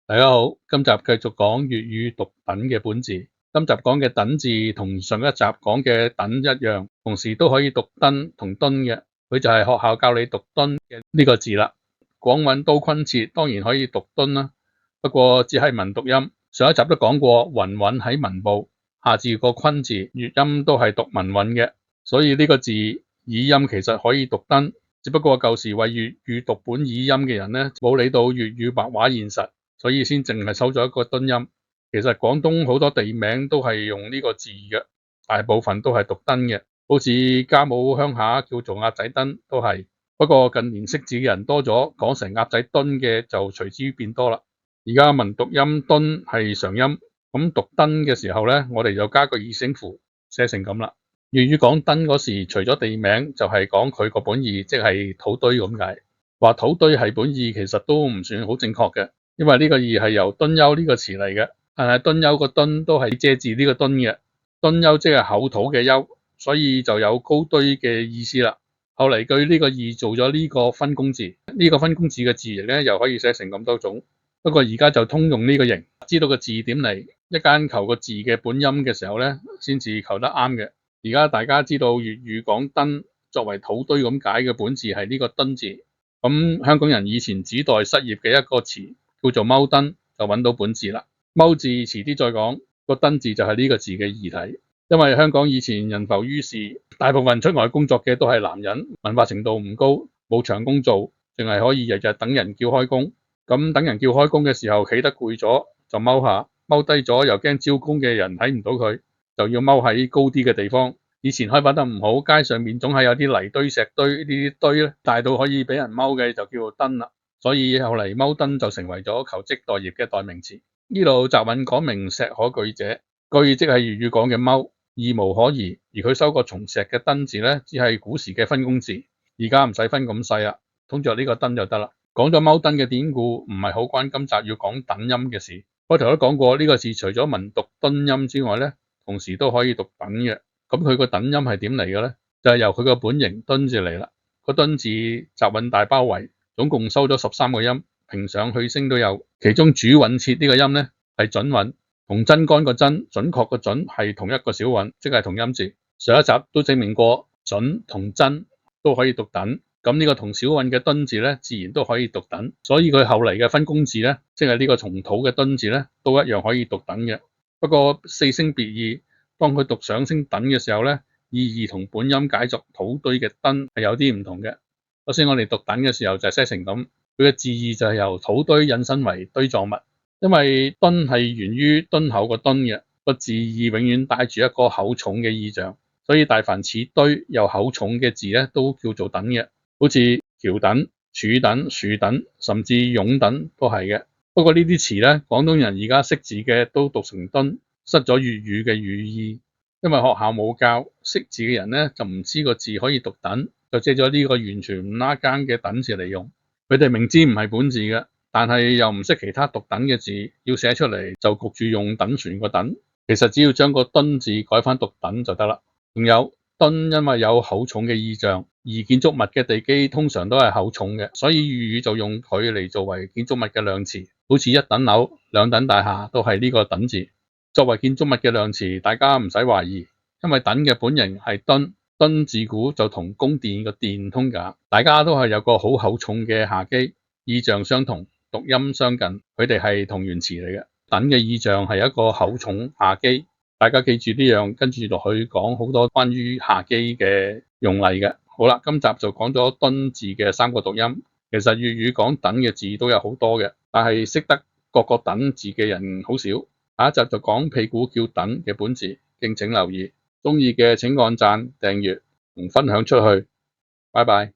大家好，今集繼續講粵語讀品嘅本字。今集講嘅等字同上一集講嘅等一樣，同時都可以讀燈同敦嘅。佢就係學校教你讀敦嘅呢個字啦。廣韻都昆切當然可以讀敦啦，不過只係文讀音。上一集都講過，韻韻喺文部，下字個昆字粵音都係讀文韻嘅，所以呢個字擬音其實可以讀燈，只不過舊時為粵語讀本擬音嘅人呢，冇理到粵語白話現實。所以先淨係收咗一個敦音。其實廣東好多地名都係用呢個字嘅，大部分都係讀燈嘅。好似家母鄉下叫做鴨仔燈都係。不過近年識字嘅人多咗，講成鴨仔敦嘅就隨之變多啦。而家文讀音敦係常音，咁讀燈嘅時候呢，我哋就加個二聲符，寫成咁啦。粵語講燈嗰時，除咗地名，就係講佢個本意，即係土堆咁解。話土堆係本意，其實都唔算好正確嘅。因為呢個義係由敦丘呢個詞嚟嘅，但係敦丘個敦都係借字呢個敦嘅，敦丘即係厚土嘅丘，所以就有高堆嘅意思啦。後嚟據呢個義做咗呢個分工字，呢個分工字嘅字形咧又可以寫成咁多種，不過而家就通用呢個形，知道個字點嚟，一間求個字嘅本音嘅時候咧，先至求得啱嘅。而家大家知道粵語講燈作為土堆咁解嘅本字係呢個敦字，咁香港人以前指代失業嘅一個詞叫做踎燈，就揾到本字啦。踎字遲啲再講，個燈字就係呢個字嘅異體。因為香港以前人浮於事，大部分出外工作嘅都係男人，文化程度唔高，冇長工做，淨係可以日日等人叫開工。咁等人叫開工嘅時候，企得攰咗就踎下，踎低咗又驚招工嘅人睇唔到佢，就要踎喺高啲嘅地方。以前開發得唔好，街上面總係有啲泥堆、石堆，呢啲堆咧大到可以俾人踎嘅，就叫做燈啦。所以後嚟踎燈就成為咗求職待業嘅代名詞。呢度雜韻講明石可舉者，舉即係粵語講嘅踎，義無可移。而佢收個從石嘅燈字呢，只係古時嘅分工字，而家唔使分咁細啦，通着呢個燈就得啦。講咗踎燈嘅典故，唔係好關今集要講等音嘅事。開頭都講過呢個字除咗文讀敦音之外呢，同時都可以讀等嘅。咁佢個等音係點嚟嘅呢？就係由佢個本形敦字嚟啦。個敦字雜韻大包圍。總共收咗13個音，平上去聲都有。其中主韻切呢個音呢係準韻，同真干個真準確個準係同一個小韻，即係同音字。上一集都證明過準同真都可以讀等，咁呢個同小韻嘅敦字呢，自然都可以讀等。所以佢後嚟嘅分工字呢，即係呢個從土嘅敦字呢，都一樣可以讀等嘅。不過四聲別義，當佢讀上聲等嘅時候呢，意義同本音解作土堆嘅燈係有啲唔同嘅。首先我哋讀等嘅時候就寫成咁，佢嘅字義就係由土堆引申為堆狀物，因為敦係源於敦厚個敦嘅，個字義永遠帶住一個厚重嘅意象，所以大凡似堆又厚重嘅字咧都叫做等嘅，好似橋等、柱等、樹等，甚至擁等都係嘅。不過呢啲詞咧，廣東人而家識字嘅都讀成敦，失咗粵語嘅語意，因為學校冇教，識字嘅人咧就唔知個字可以讀等。就借咗呢個完全唔拉更嘅等字嚟用，佢哋明知唔係本字嘅，但係又唔識其他讀等嘅字，要寫出嚟就焗住用等船個等。其實只要將個敦字改返讀等就得啦。仲有敦因為有厚重嘅意象，而建築物嘅地基通常都係厚重嘅，所以粵語就用佢嚟作為建築物嘅量詞，好似一等樓、兩等大廈都係呢個等字。作為建築物嘅量詞，大家唔使懷疑，因為等嘅本形係敦。敦自古就同宮殿個殿通假，大家都係有個好厚重嘅下基，意象相同，讀音相近，佢哋係同源詞嚟嘅。等嘅意象係一個厚重下基，大家記住呢樣，跟住落去講好多關於下基嘅用例嘅。好啦，今集就講咗敦字嘅3個讀音。其實粵語講等嘅字都有好多嘅，但係識得各個等字嘅人好少。下一集就講屁股叫等嘅本字，敬請留意。鍾意嘅請按讚、訂閱同分享出去，拜拜。